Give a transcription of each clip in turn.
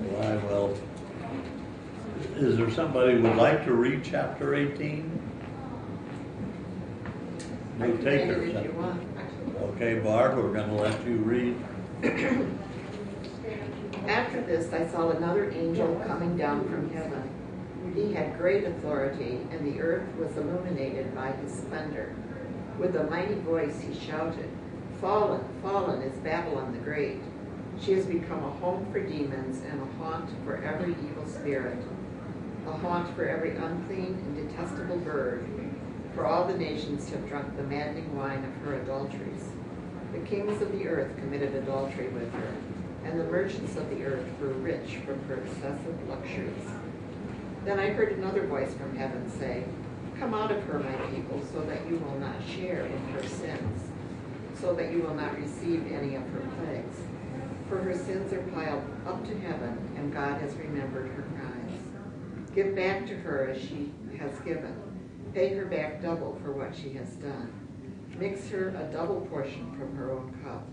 So I will. Is there somebody who would like to read chapter 18? No takers. If you want. Okay, Barb, we're going to let you read. After this, I saw another angel coming down from heaven. He had great authority, and the earth was illuminated by his splendor. With a mighty voice he shouted, "Fallen, fallen is Babylon the Great. She has become a home for demons and a haunt for every evil spirit, a haunt for every unclean and detestable bird. For all the nations have drunk the maddening wine of her adulteries. The kings of the earth committed adultery with her, and the merchants of the earth were rich from her excessive luxuries." Then I heard another voice from heaven say, "Come out of her, my people, so that you will not share in her sins, so that you will not receive any of her plagues. For her sins are piled up to heaven, and God has remembered her crimes. Give back to her as she has given. Pay her back double for what she has done. Mix her a double portion from her own cup.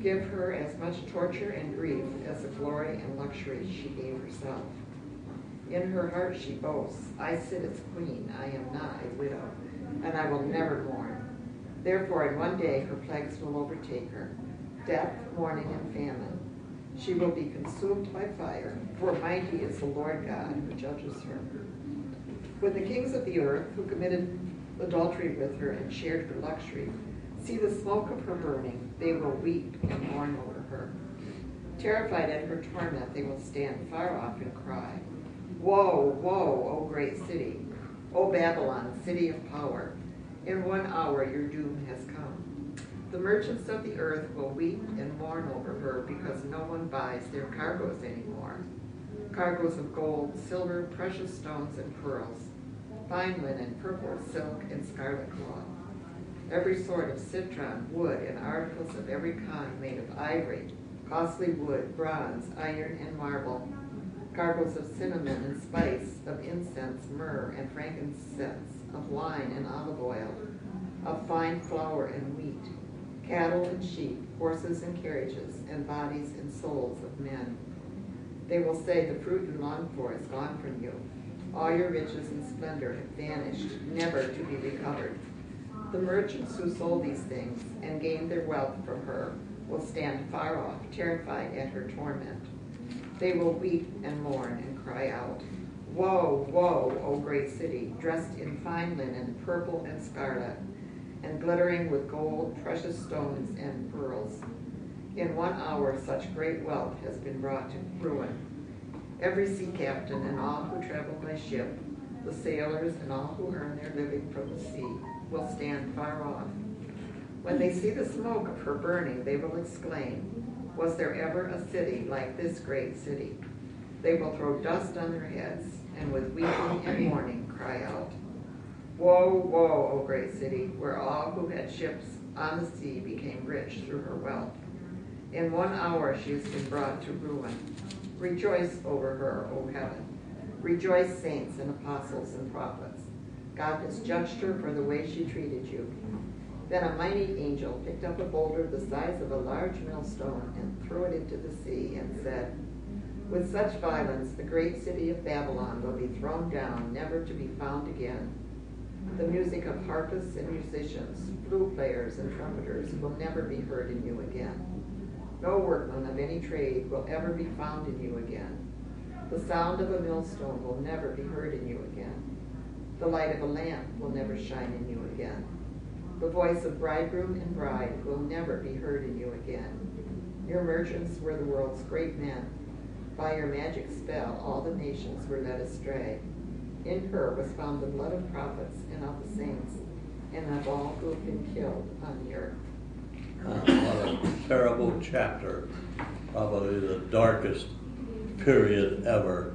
Give her as much torture and grief as the glory and luxury she gave herself. In her heart she boasts, 'I sit as queen, I am not a widow, and I will never mourn.' Therefore in one day her plagues will overtake her, death, mourning, and famine. She will be consumed by fire, for mighty is the Lord God who judges her. When the kings of the earth, who committed adultery with her and shared her luxury, see the smoke of her burning, they will weep and mourn over her. Terrified at her torment, they will stand far off and cry, 'Woe, woe, O great city, O Babylon, city of power! In 1 hour your doom has come.' The merchants of the earth will weep and mourn over her because no one buys their cargoes anymore. Cargoes of gold, silver, precious stones, and pearls, fine linen, purple, silk, and scarlet cloth. Every sort of citron, wood, and articles of every kind made of ivory, costly wood, bronze, iron, and marble. Cargoes of cinnamon and spice, of incense, myrrh, and frankincense, of wine and olive oil, of fine flour and wheat, cattle and sheep, horses and carriages, and bodies and souls of men. They will say, 'The fruit you longed for is gone from you. All your riches and splendor have vanished, never to be recovered.' The merchants who sold these things and gained their wealth from her will stand far off, terrified at her torment. They will weep and mourn and cry out, 'Woe, woe, O great city, dressed in fine linen, purple and scarlet, and glittering with gold, precious stones, and pearls. In 1 hour such great wealth has been brought to ruin. Every sea captain and all who travel by ship, the sailors and all who earn their living from the sea, will stand far off. When they see the smoke of her burning, they will exclaim, 'Was there ever a city like this great city?' They will throw dust on their heads, and with weeping and mourning cry out, 'Woe, woe, O great city, where all who had ships on the sea became rich through her wealth. In 1 hour she has been brought to ruin. Rejoice over her, O heaven. Rejoice, saints and apostles and prophets. God has judged her for the way she treated you.' Then a mighty angel picked up a boulder the size of a large millstone and threw it into the sea and said, 'With such violence the great city of Babylon will be thrown down, never to be found again. The music of harpists and musicians, flute players and trumpeters will never be heard in you again. No workman of any trade will ever be found in you again. The sound of a millstone will never be heard in you again. The light of a lamp will never shine in you again. The voice of bridegroom and bride will never be heard in you again. Your merchants were the world's great men. By your magic spell, all the nations were led astray. In her was found the blood of prophets and of the saints, and of all who have been killed on the earth.'" What a terrible chapter. Probably the darkest period ever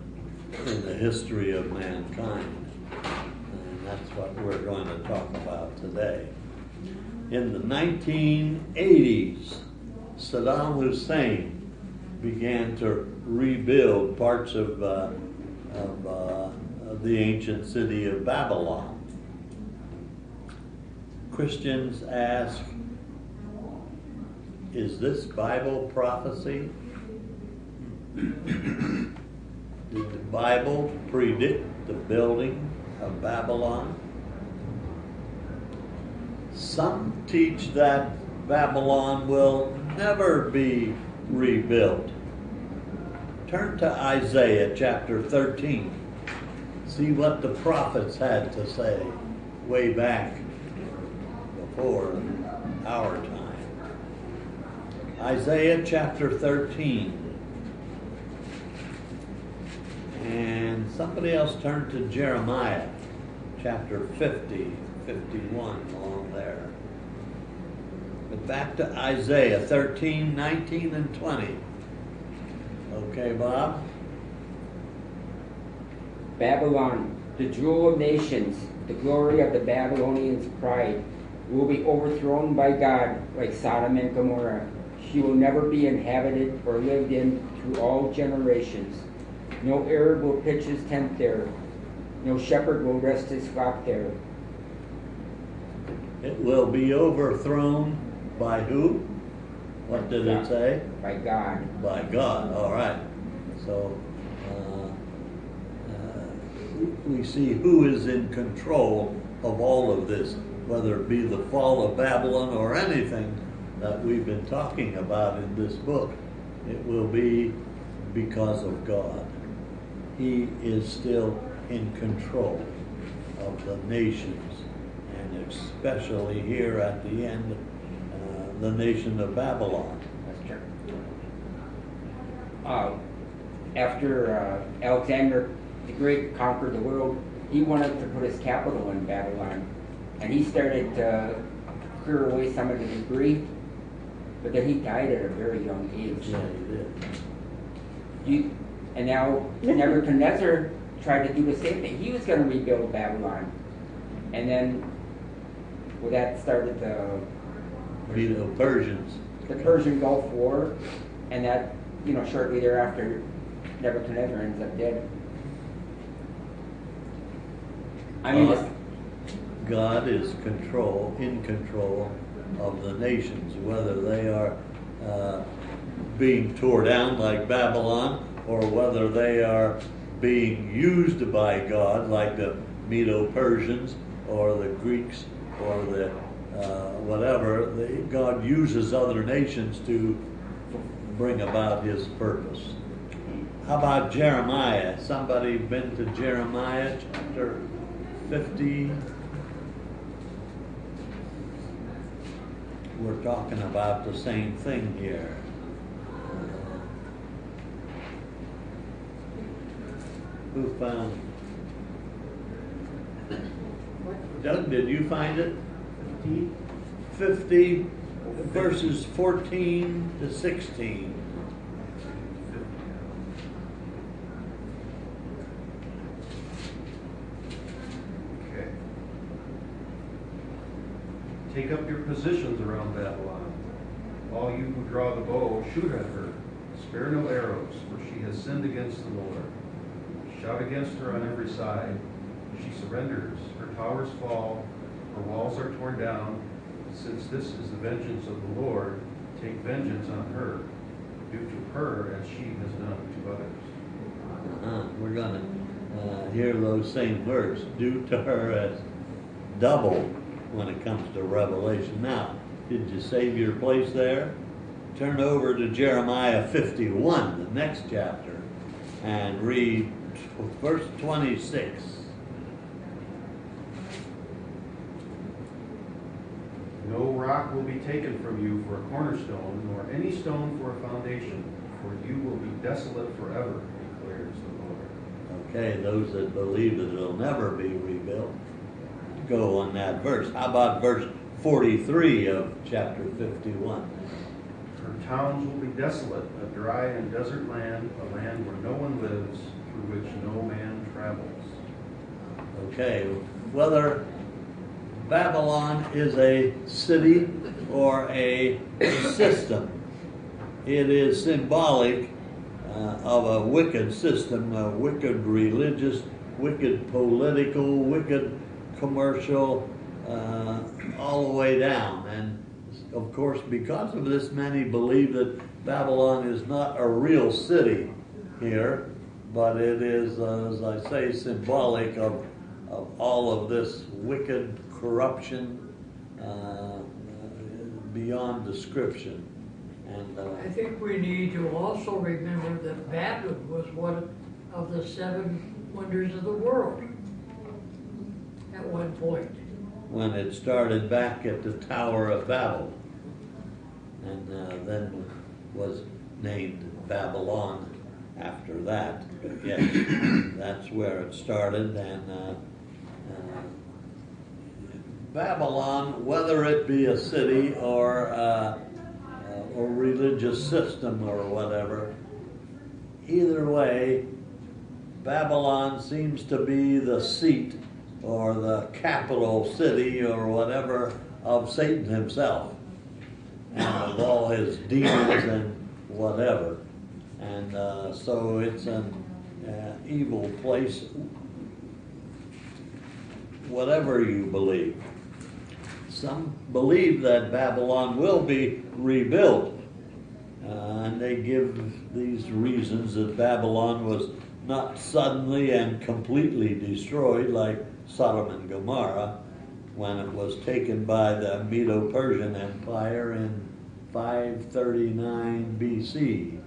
in the history of mankind. And that's what we're going to talk about today. In the 1980s, Saddam Hussein began to rebuild parts of the ancient city of Babylon. Christians ask, is this Bible prophecy? Did the Bible predict the building of Babylon? Some teach that Babylon will never be rebuilt. Turn to Isaiah chapter 13. See what the prophets had to say way back before our time. Isaiah chapter 13. And somebody else turn to Jeremiah chapter 50, 51 along there. But back to Isaiah 13, 19, and 20. Okay, Bob? Babylon, the jewel of nations, the glory of the Babylonians' pride, will be overthrown by God like Sodom and Gomorrah. She will never be inhabited or lived in through all generations. No Arab will pitch his tent there. No shepherd will rest his flock there. It will be overthrown by who? What did it say? By God. By God, all right. So we see who is in control of all of this, whether it be the fall of Babylon or anything that we've been talking about in this book. It will be because of God. He is still in control of the nations, and especially here at the end, the nation of Babylon. That's true. After Alexander the Great conquered the world, he wanted to put his capital in Babylon, and he started to clear away some of the debris, but then he died at a very young age. Yeah, he did. And now Nebuchadnezzar tried to do the same thing. He was going to rebuild Babylon, and then that started the Persians. The Persian Gulf War, and that shortly thereafter Nebuchadnezzar ends up dead. God is in control of the nations, whether they are being torn down like Babylon, or whether they are being used by God like the Medo-Persians or the Greeks or the whatever. God uses other nations to bring about his purpose. How about Jeremiah? Somebody been to Jeremiah chapter 50? We're talking about the same thing here. Who found it? Doug, did you find it? 50 verses 14 to 16. Okay. Take up your positions around Babylon. All you who draw the bow, shoot at her. Spare no arrows, for she has sinned against the Lord. Shout against her on every side. She surrenders. Her towers fall. Her walls are torn down. Since this is the vengeance of the Lord, take vengeance on her. Do to her as she has done to others. We're going to hear those same words. Do to her as double when it comes to Revelation. Now, did you save your place there? Turn over to Jeremiah 51, the next chapter, and read verse 26. No rock will be taken from you for a cornerstone, nor any stone for a foundation, for you will be desolate forever, declares the Lord. Okay, those that believe that it'll never be rebuilt, go on that verse. How about verse 43 of chapter 51? Her towns will be desolate, a dry and desert land, a land where no one lives, through which no man travels. Okay, whether Babylon is a city or a system, it is symbolic of a wicked system, a wicked religious, wicked political, wicked commercial, all the way down. And of course, because of this, many believe that Babylon is not a real city, here, but it is, as I say, symbolic of all of this wicked corruption beyond description. And I think we need to also remember that Babylon was one of the 7 wonders of the world at one point. when it started back at the Tower of Babel, and then was named Babylon after that. But yes, that's where it started, and Babylon, whether it be a city or a religious system or whatever, either way, Babylon seems to be the seat or the capital city or whatever of Satan himself, and of all his demons and whatever. And so it's an evil place, whatever you believe. Some believe that Babylon will be rebuilt, and they give these reasons that Babylon was not suddenly and completely destroyed like Sodom and Gomorrah when it was taken by the Medo-Persian Empire in 539 BC.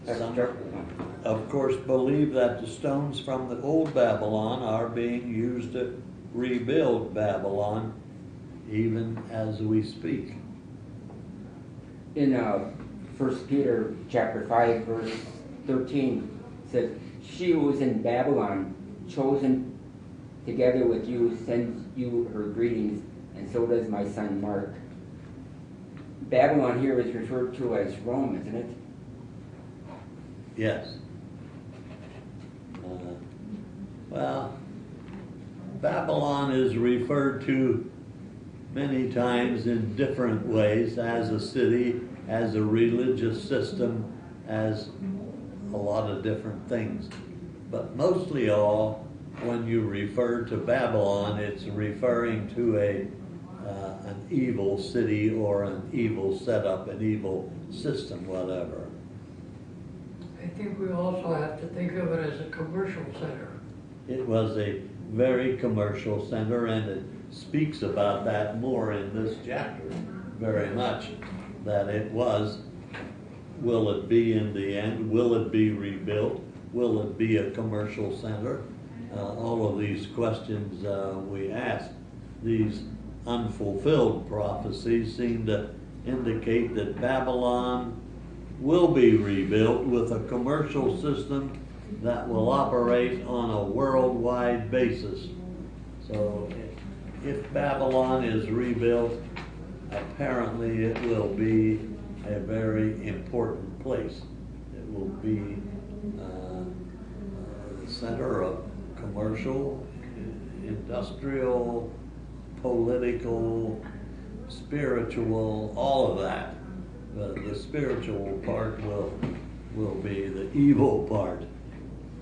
Some, of course, believe that the stones from the old Babylon are being used to rebuild Babylon even as we speak. In 1 Peter chapter 5, verse 13, said, "She who is in Babylon, chosen together with you, sends you her greetings, and so does my son Mark." Babylon here is referred to as Rome, isn't it? Yes. Well, Babylon is referred to many times in different ways, as a city, as a religious system, as a lot of different things. But mostly all, when you refer to Babylon, it's referring to an evil city or an evil setup, an evil system, whatever. I think we also have to think of it as a commercial center. It was a very commercial center, and it speaks about that more in this chapter, very much, that it was. Will it be in the end? Will it be rebuilt? Will it be a commercial center? All of these questions we ask. These unfulfilled prophecies seem to indicate that Babylon will be rebuilt with a commercial system that will operate on a worldwide basis. So if Babylon is rebuilt, apparently it will be a very important place. It will be the center of commercial, industrial, political, spiritual, all of that. The spiritual part will be the evil part.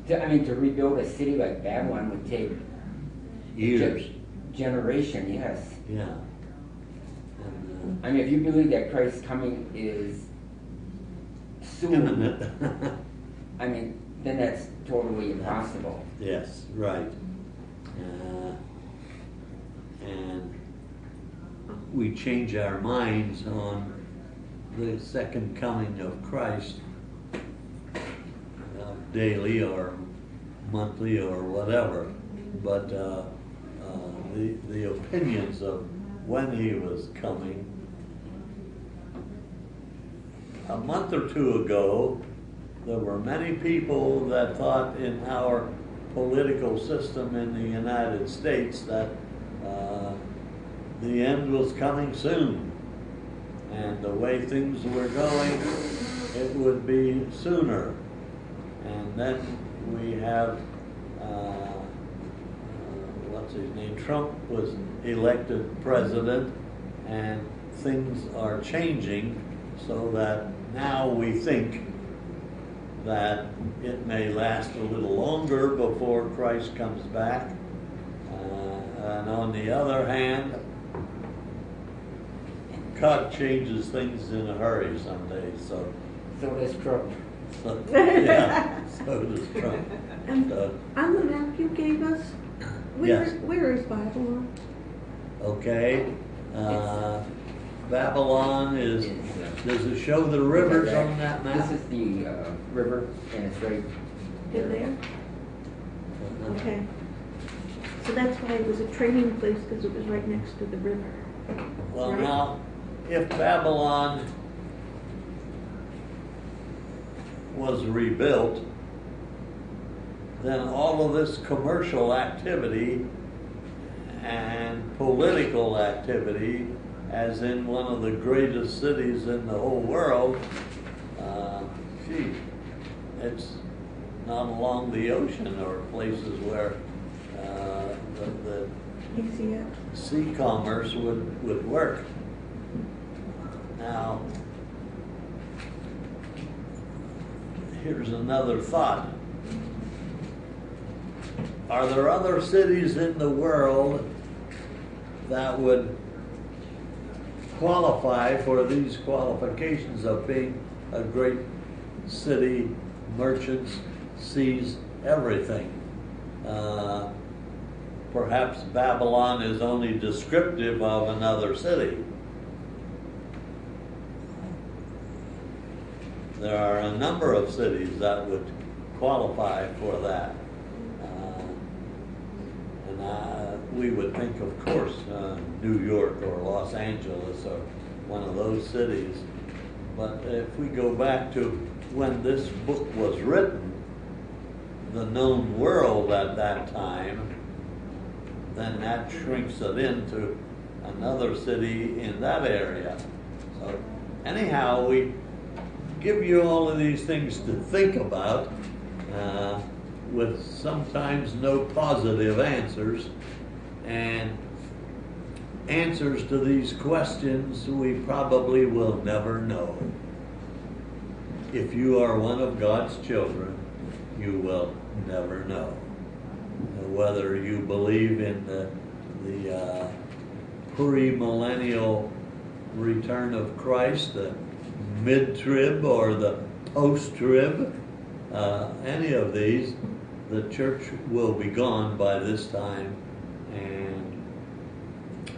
To rebuild a city like Babylon would take Years. Generation, yes. Yeah. And, If you believe that Christ's coming is soon, imminent. then that's totally impossible. Yes, right. And we change our minds on the second coming of Christ daily or monthly or whatever, but the opinions of when he was coming. A month or two ago, there were many people that thought in our political system in the United States that the end was coming soon, and the way things were going, it would be sooner. And then we have, what's his name, Trump was elected president, and things are changing so that now we think that it may last a little longer before Christ comes back. And on the other hand, God changes things in a hurry someday, so, So does Trump. yeah, so does Trump. And So, on the map you gave us, Yes. where is Babylon? okay, Babylon is, does it show the rivers on that map? This is the river, and it's right In there? Okay. So that's why it was a training place, because it was right next to the river. Well, Right. now, if Babylon was rebuilt, then all of this commercial activity and political activity, as in one of the greatest cities in the whole world, it's not along the ocean or places where the ACF. sea commerce would work. Now, here's another thought. Are there other cities in the world that would qualify for these qualifications of being a great city, merchants, sees everything? Perhaps Babylon is only descriptive of another city. There are a number of cities that would qualify for that. We would think, of course, New York or Los Angeles or one of those cities. But if we go back to when this book was written, the known world at that time, then that shrinks it into another city in that area. So anyhow, we give you all of these things to think about, with sometimes no positive answers, and answers to these questions we probably will never know. If you are one of God's children, you will never know. Whether you believe in the pre-millennial return of Christ, the mid-trib or the post-trib, any of these, the church will be gone by this time, and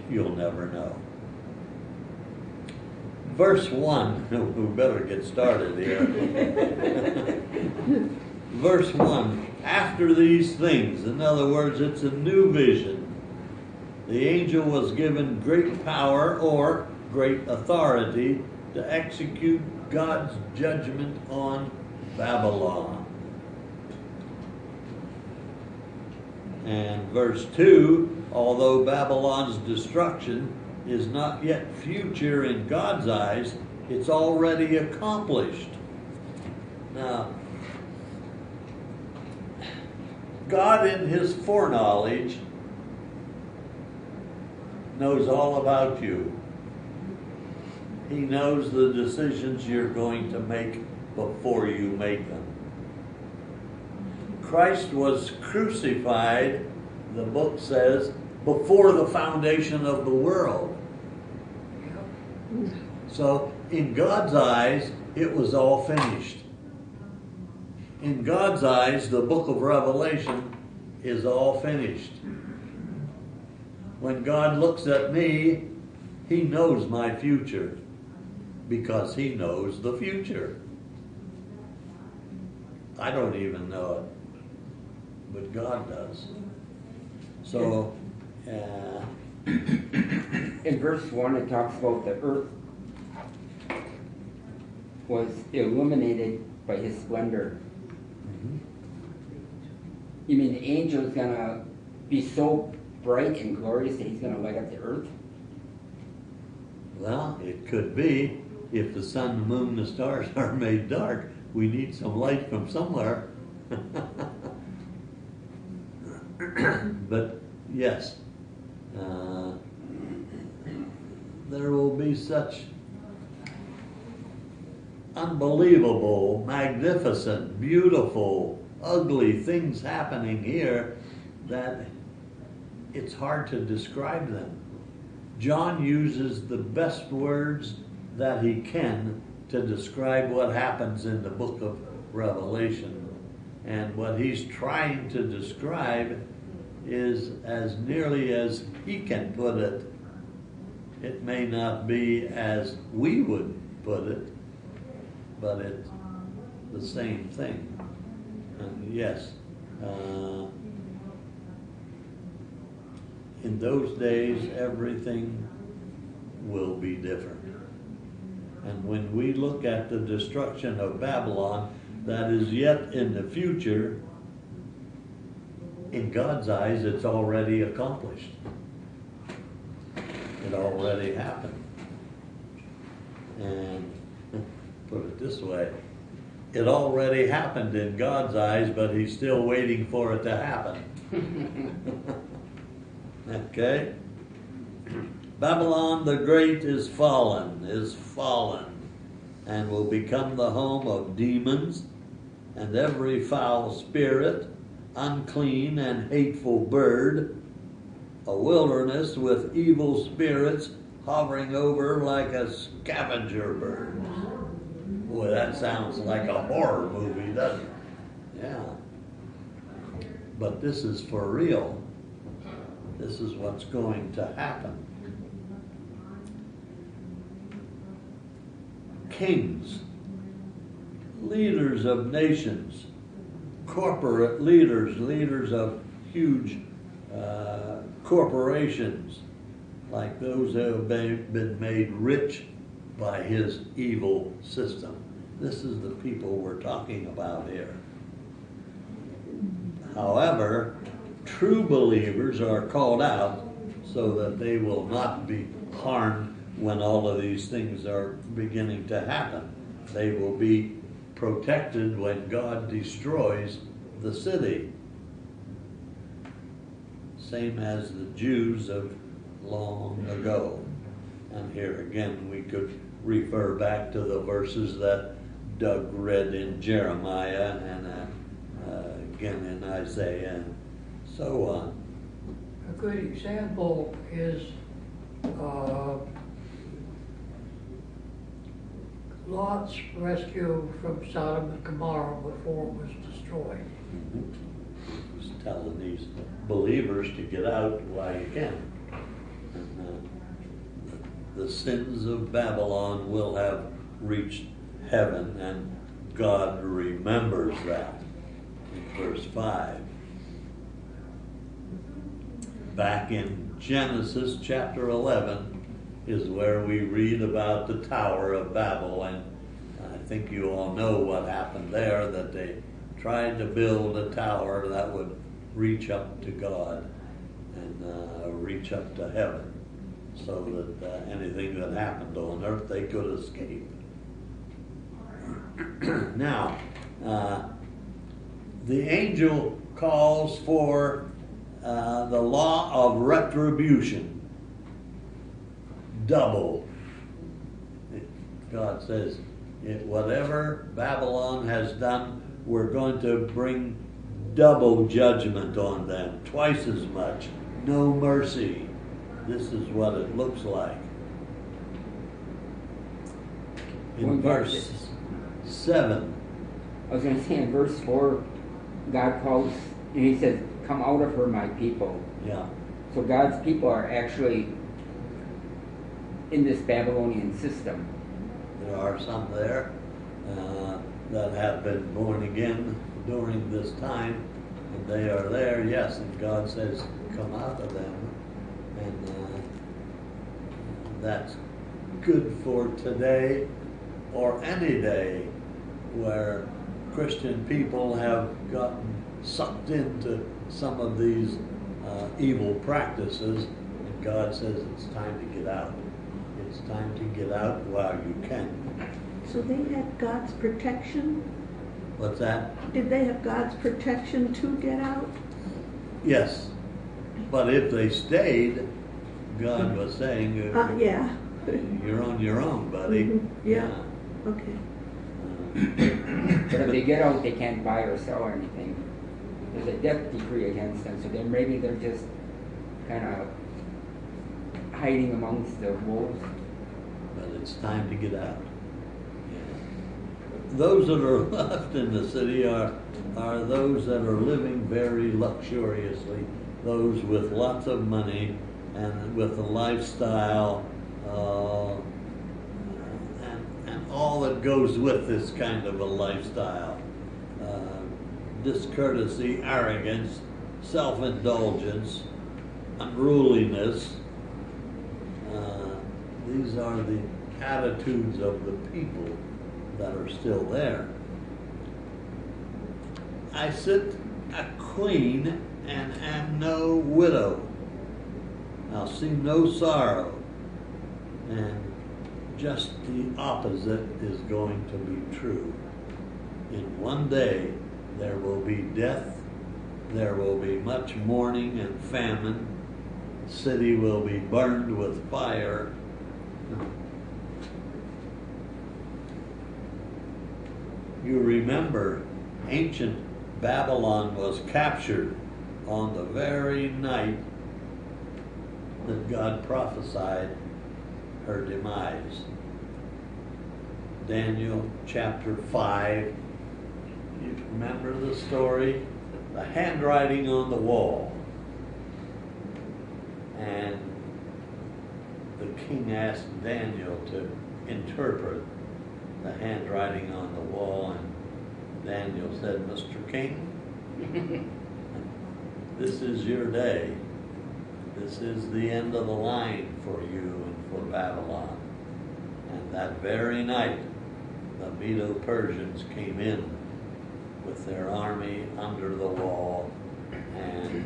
you'll never know. Verse 1, we better get started here. Verse 1, after these things, in other words, it's a new vision. The angel was given great power or great authority to execute God's judgment on Babylon. And verse 2, although Babylon's destruction is not yet future in God's eyes, it's already accomplished. Now, God in his foreknowledge knows all about you. He knows the decisions you're going to make before you make them. Christ was crucified, the book says, before the foundation of the world. So, in God's eyes, it was all finished. In God's eyes, the book of Revelation is all finished. When God looks at me, he knows my future because he knows the future. I don't even know it, but God does. So, in verse 1, it talks about the earth was illuminated by his splendor. You mean the angel is going to be so bright and glorious that he's going to light up the earth? well, it could be. If the sun, the moon, the stars are made dark, we need some light from somewhere. But yes, there will be such unbelievable, magnificent, beautiful, ugly things happening here that it's hard to describe them. John uses the best words that he can to describe what happens in the book of Revelation. And what he's trying to describe is, as nearly as he can put it, it may not be as we would put it, but it's the same thing. And yes, in those days, everything will be different. And when we look at the destruction of Babylon, that is yet in the future, in God's eyes, it's already accomplished. It already happened. And put it this way, it already happened in God's eyes, but he's still waiting for it to happen. Okay? Babylon the Great is fallen, and will become the home of demons and every foul spirit, unclean and hateful bird, a wilderness with evil spirits hovering over like a scavenger bird. Boy, that sounds like a horror movie, doesn't it? Yeah. But this is for real. This is what's going to happen. Kings, leaders of nations, corporate leaders, leaders of huge corporations, like those who have been made rich by his evil system. This is the people we're talking about here. However, true believers are called out so that they will not be harmed when all of these things are beginning to happen. They will be protected when God destroys the city. Same as the Jews of long ago. And here again we could refer back to the verses that Doug read in Jeremiah and again in Isaiah and so on. A good example is Lot's rescue from Sodom and Gomorrah before it was destroyed. He's telling these believers to get out while you can. And, the sins of Babylon will have reached heaven, and God remembers that in verse 5. Back in Genesis chapter 11 is where we read about the Tower of Babel, and I think you all know what happened there, that they tried to build a tower that would reach up to God and reach up to heaven, so that anything that happened on earth they could escape. Now, the angel calls for the law of retribution. Double. God says, whatever Babylon has done, we're going to bring double judgment on them, twice as much, no mercy. This is what it looks like. In verse 7. I was going to say in verse 4, God calls, and he says, come out of her, my people. Yeah. So God's people are actually in this Babylonian system. There are some there that have been born again during this time, and they are there, yes, and God says, come out of them. And that's good for today or any day where Christian people have gotten sucked into some of these evil practices, and God says it's time to get out. It's time to get out while you can. So they had God's protection? What's that? Did they have God's protection to get out? Yes. But if they stayed, God was saying, Yeah. you're on your own, buddy. Mm-hmm. Yeah. Okay. But if they get out, they can't buy or sell or anything. There's a death decree against them, so then maybe they're just kind of hiding amongst the wolves. But it's time to get out. Those that are left in the city are those that are living very luxuriously, those with lots of money and with a lifestyle and all that goes with this kind of a lifestyle. Discourtesy, arrogance, self-indulgence, unruliness. These are the attitudes of the people that are still there. I sit a queen and am no widow. I'll see no sorrow. And just the opposite is going to be true. In one day there will be death, there will be much mourning and famine, the city will be burned with fire. You remember, ancient Babylon was captured on the very night that God prophesied her demise. Daniel chapter 5, you remember the story? The handwriting on the wall. And the king asked Daniel to interpret the handwriting on the wall, and Daniel said, "Mr. King, this is your day. This is the end of the line for you and for Babylon." And that very night, the Medo-Persians came in with their army under the wall and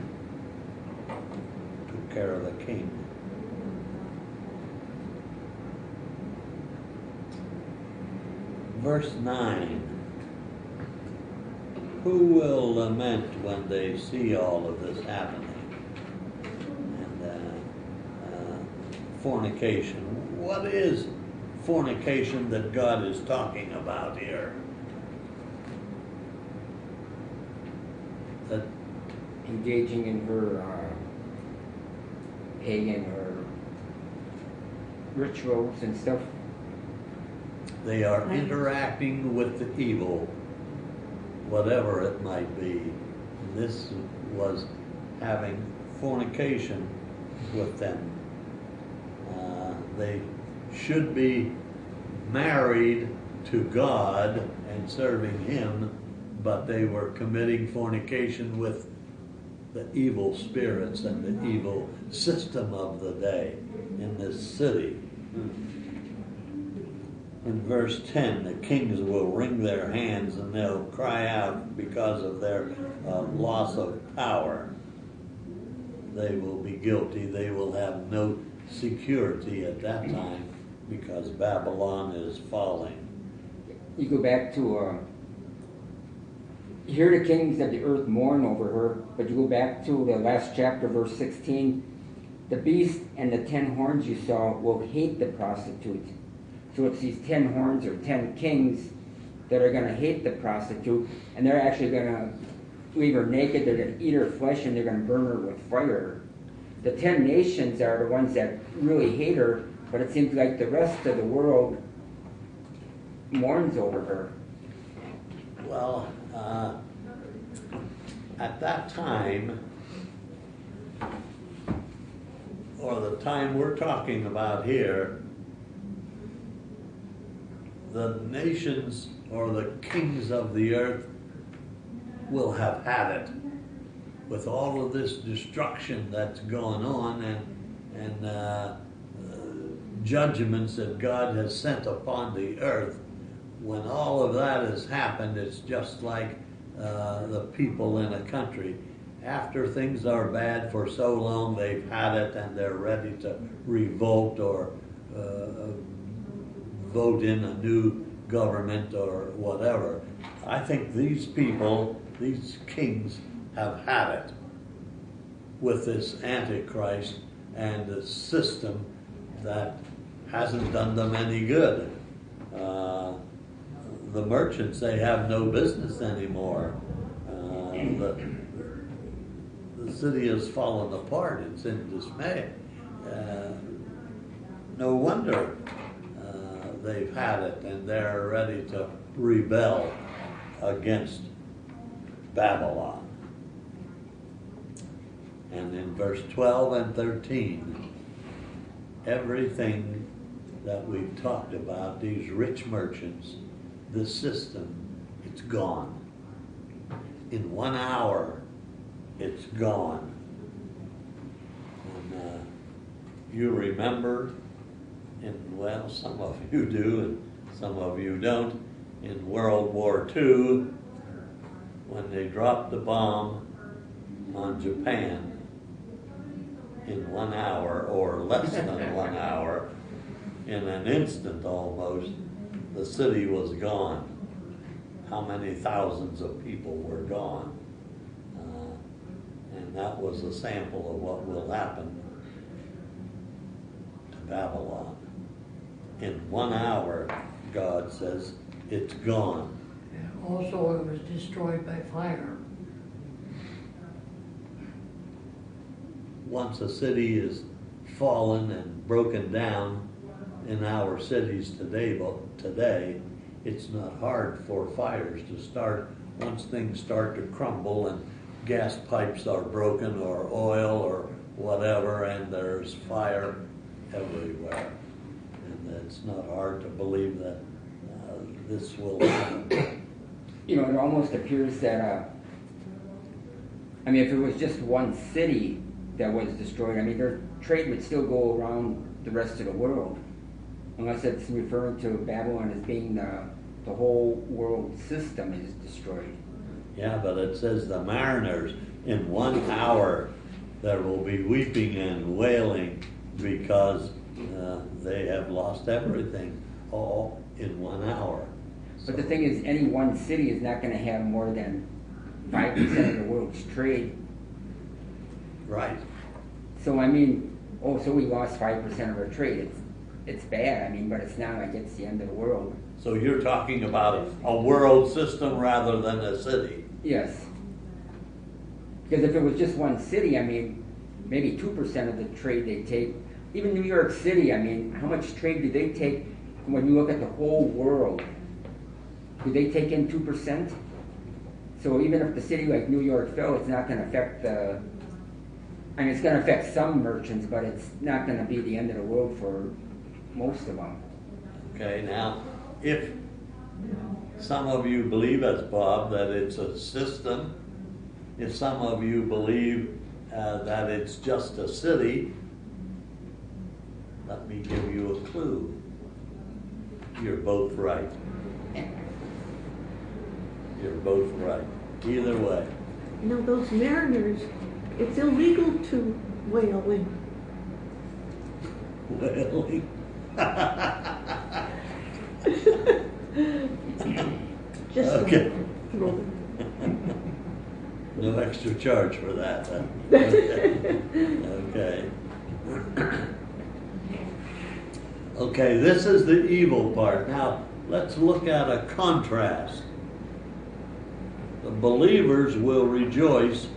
took care of the king. Verse 9. Who will lament when they see all of this happening? And fornication. What is fornication that God is talking about here? That Engaging in her pagan or rituals and stuff. they are interacting with the evil, whatever it might be. And this was having fornication with them. They should be married to God and serving Him, but they were committing fornication with the evil spirits and the evil system of the day in this city. In verse 10, the kings will wring their hands and they'll cry out because of their loss of power. They will be guilty. They will have no security at that time because Babylon is falling. You go back to, here the kings of the earth mourn over her, but you go back to the last chapter, verse 16, the beast and the 10 horns you saw will hate the prostitute. So it's these 10 horns or 10 kings that are going to hate the prostitute, and they're actually going to leave her naked, they're going to eat her flesh, and they're going to burn her with fire. The 10 nations are the ones that really hate her, but it seems like the rest of the world mourns over her. Well, at that time, or the time we're talking about here, the nations or the kings of the earth will have had it with all of this destruction that's going on and judgments that God has sent upon the earth. When all of that has happened, it's just like the people in a country. After things are bad for so long, they've had it and they're ready to revolt or vote in a new government or whatever. I think these people, these kings, have had it with this Antichrist and the system that hasn't done them any good. The merchants, they have no business anymore. The city has fallen apart. It's in dismay. no wonder they've had it and they're ready to rebel against Babylon. And in verse 12 and 13, everything that we've talked about, these rich merchants, this system, it's gone. In 1 hour, it's gone. And you remember, well, some of you do and some of you don't, in World War II, when they dropped the bomb on Japan, in 1 hour or less than 1 hour, in an instant almost, the city was gone. How many thousands of people were gone? And that was a sample of what will happen to Babylon. In 1 hour, God says, it's gone. And also it was destroyed by fire. Once a city is fallen and broken down in our cities today, it's not hard for fires to start once things start to crumble and gas pipes are broken or oil or whatever, and there's fire everywhere. And it's not hard to believe that this will happen. You know, it almost appears that, if it was just one city that was destroyed, their trade would still go around the rest of the world, unless it's referring to Babylon as being the whole world system is destroyed. Yeah, but it says the mariners, in 1 hour there will be weeping and wailing because they have lost everything, all in 1 hour. But the thing is, any one city is not going to have more than 5% of the world's trade. Right. So so we lost 5% of our trade. It's bad, but it's not like it's the end of the world. So you're talking about a world system rather than a city. Yes. Because if it was just one city, maybe 2% of the trade they take. Even New York City, how much trade do they take when you look at the whole world? Do they take in 2%? So even if the city like New York fell, it's not going to affect it's going to affect some merchants, but it's not going to be the end of the world for most of them. Okay, now, if some of you believe, as Bob, that it's a system, if some of you believe that it's just a city, let me give you a clue. You're both right. You're both right. Either way. Those mariners, it's illegal to whale in. Whaling? Just Okay. throw No extra charge for that, huh? Okay. Okay, this is the evil part. Now, let's look at a contrast. The believers will rejoice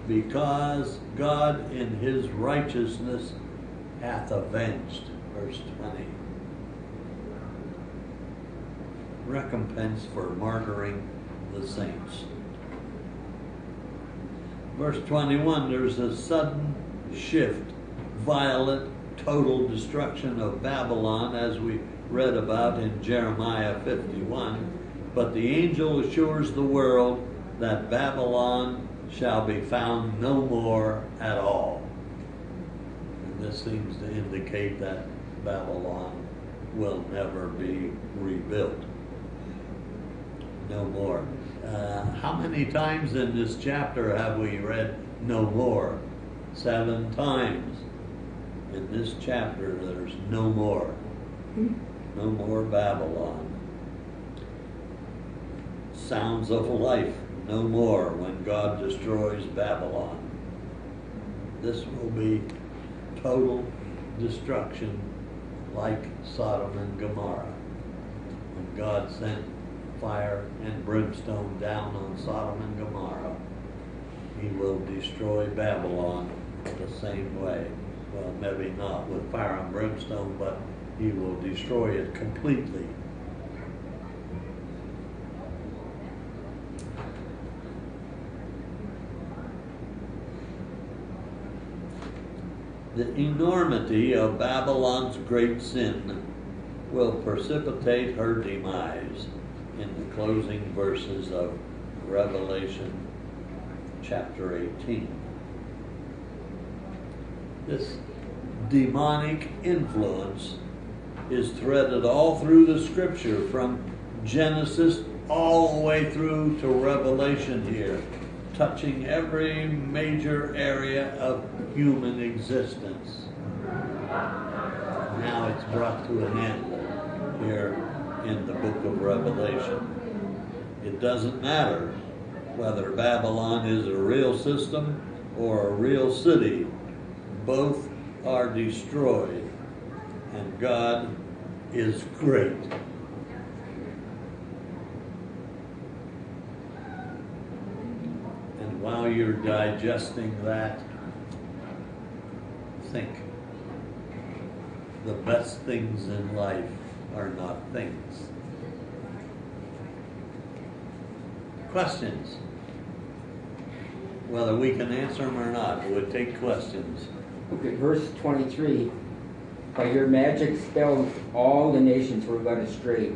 because God in his righteousness hath avenged. Verse 20. Recompense for martyring the saints. Verse 21, there's a sudden shift, violent, total destruction of Babylon, as we read about in Jeremiah 51. But the angel assures the world that Babylon shall be found no more at all. And this seems to indicate that Babylon will never be rebuilt. No more. How many times in this chapter have we read no more? 7 times. In this chapter, there's no more. No more Babylon. Sounds of life, no more when God destroys Babylon. This will be total destruction like Sodom and Gomorrah. When God sent fire and brimstone down on Sodom and Gomorrah, he will destroy Babylon the same way. Well, maybe not with fire and brimstone, but he will destroy it completely. The enormity of Babylon's great sin will precipitate her demise in the closing verses of Revelation chapter 18. This demonic influence is threaded all through the scripture, from Genesis all the way through to Revelation here, touching every major area of human existence. Now it's brought to an end here in the book of Revelation. It doesn't matter whether Babylon is a real system or a real city. Both are destroyed, and God is great. And while you're digesting that, think. The best things in life are not things. Questions? Whether we can answer them or not, it would take questions. Okay, verse 23. By your magic spells, all the nations were led astray.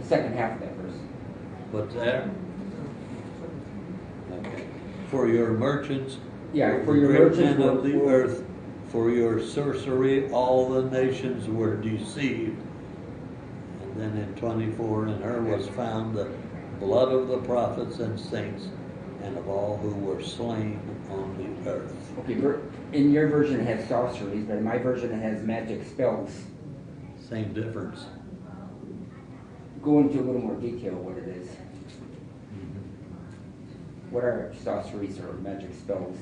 The second half of that verse. What's there? Okay. For your merchants, Yeah, for your great merchants men of the earth, for your sorcery, all the nations were deceived. And then in 24, in her was found the blood of the prophets and saints, and of all who were slain on the earth. Okay, in your version it has sorceries, but in my version it has magic spells. Same difference. Go into a little more detail what it is. What are sorceries or magic spells?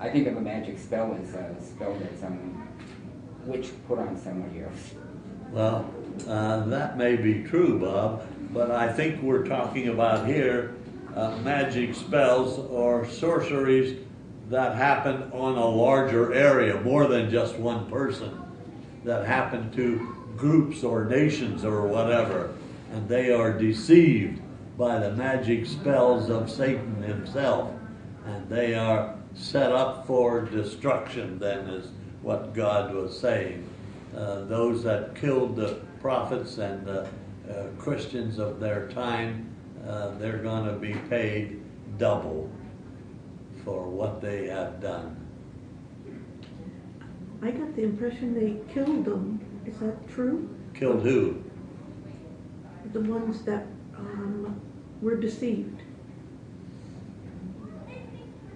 I think of a magic spell as a spell that some witch put on somebody else. Well, that may be true, Bob, but I think we're talking about here magic spells or sorceries that happen on a larger area, more than just one person, that happen to groups or nations or whatever, and they are deceived by the magic spells of Satan himself, and they are set up for destruction, then, is what God was saying. Those that killed the prophets and the Christians of their time, they're going to be paid double for what they have done. I got the impression they killed them. Is that true? Killed who? The ones that were deceived.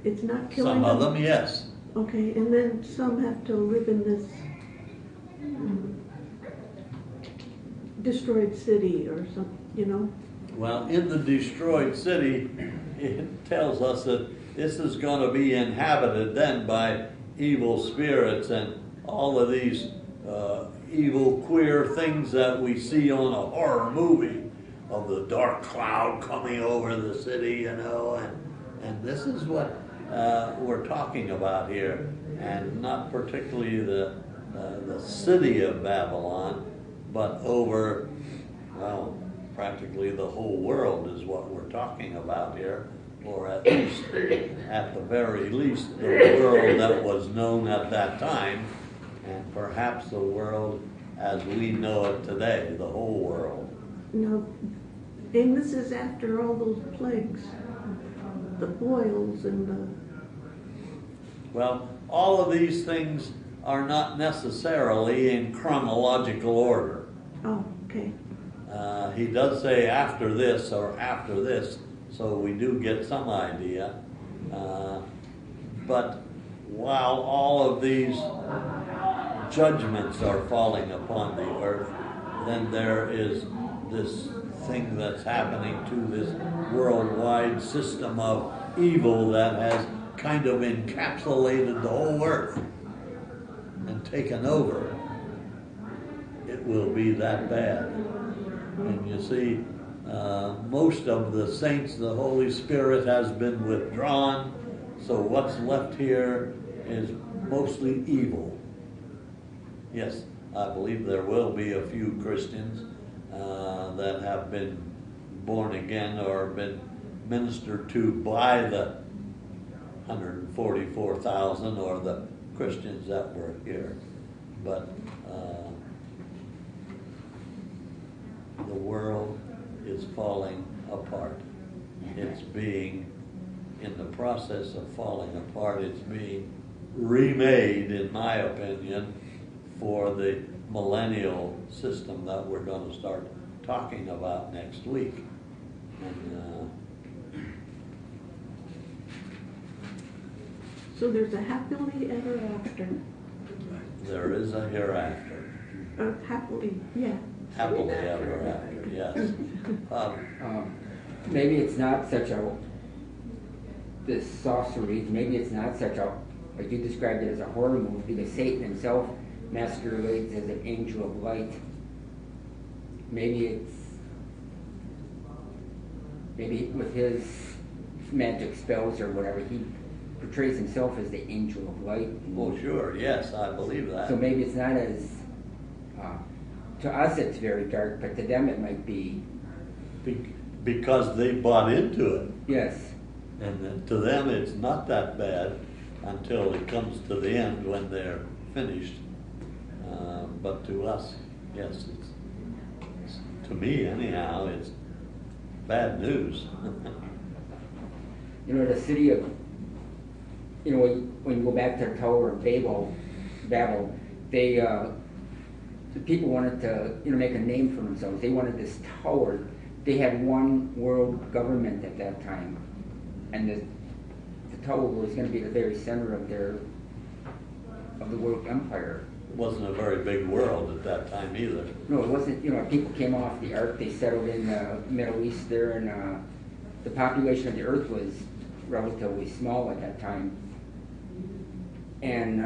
It's not killing Some of them, yes. Okay, and then some have to live in this destroyed city or something, you know? Well, in the destroyed city, it tells us that this is going to be inhabited then by evil spirits and all of these evil, queer things that we see on a horror movie of the dark cloud coming over the city, you know, and this is what we're talking about here, and not particularly the city of Babylon, but over, well, practically the whole world is what we're talking about here, or at least, at the very least, the world that was known at that time, and perhaps the world as we know it today, the whole world. No, and this is after all those plagues, the boils and the... Well, all of these things are not necessarily in chronological order. Oh, okay. He does say after this or after this, so we do get some idea. But while all of these judgments are falling upon the earth, then there is this thing that's happening to this worldwide system of evil that has kind of encapsulated the whole earth and taken over. It will be that bad. And you see, most of the saints, the Holy Spirit has been withdrawn, so what's left here is mostly evil. Yes, I believe there will be a few Christians that have been born again or been ministered to by the 144,000 or the Christians that were here. But the world is falling apart. It's being, in the process of falling apart, it's being remade, in my opinion, for the millennial system that we're going to start talking about next week. And, So there's a happily ever after. there is a hereafter. Happily, yeah. Happily ever after, yes. Maybe it's not such a, this sorcery, maybe it's not such a, like you described it as a horror movie, because Satan himself masquerades as an angel of light. Maybe with his magic spells or whatever, he portrays himself as the angel of light. Well, sure, yes, I believe that. So maybe it's not as, to us it's very dark, but to them it might be. Because they bought into it. Yes. And then to them, it's not that bad until it comes to the end when they're finished. But to us, yes, it's to me anyhow, it's bad news. You know, the city of, you know, when you go back to the Tower of Babel, they, the people wanted to, you know, make a name for themselves. They wanted this tower. They had one world government at that time, and the tower was going to be the very center of the world empire. It wasn't a very big world at that time either. No, it wasn't. You know, people came off the ark. They settled in the Middle East there, and the population of the earth was relatively small at that time. And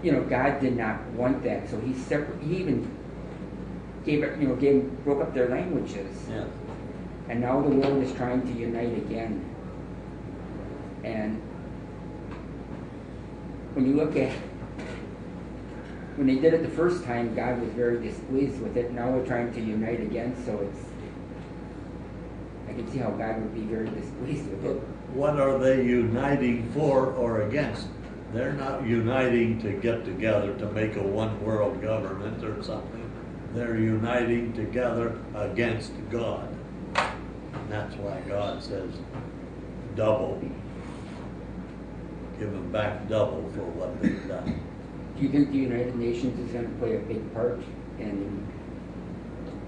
you know, God did not want that, so He even broke up their languages. Yeah. And now the world is trying to unite again. And when you look at, when they did it the first time, God was very displeased with it. Now we're trying to unite again, so I can see how God would be very displeased with it. What are they uniting for or against? They're not uniting to get together to make a one world government or something. They're uniting together against God. And that's why God says double. Give them back double for what they've done. Do you think the United Nations is going to play a big part in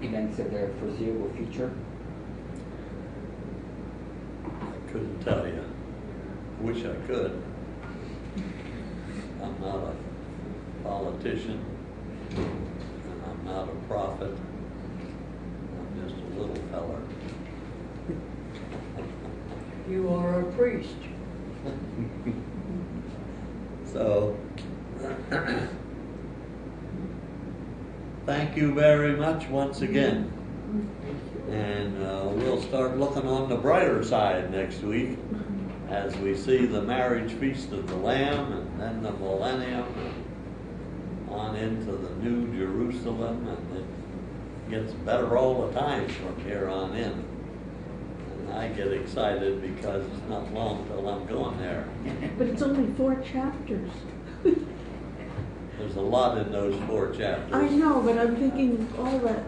events of the foreseeable future? I couldn't tell you. Wish I could. I'm not a politician, and I'm not a prophet. I'm just a little feller. You are a priest. So, thank you very much once again. And we'll start looking on the brighter side next week as we see the marriage feast of the Lamb and then the millennium and on into the New Jerusalem, and it gets better all the time from here on in. And I get excited because it's not long till I'm going there. But it's only 4 chapters. There's a lot in those 4 chapters. I know, but I'm thinking all that.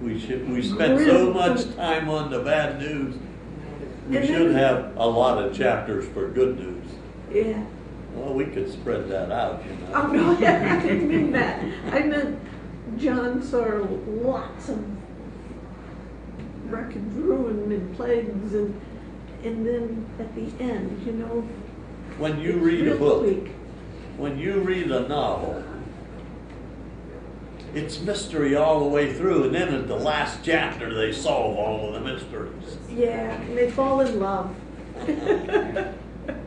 We spend so much time on the bad news. We should have a lot of chapters for good news. Yeah. Well, we could spread that out, you know. Oh, no, I didn't mean that. I meant John saw lots of wreck and ruin and plagues, and then at the end, you know. When you read a real book, quick. when you read a novel, it's mystery all the way through, and then at the last chapter they solve all of the mysteries. Yeah, and they fall in love.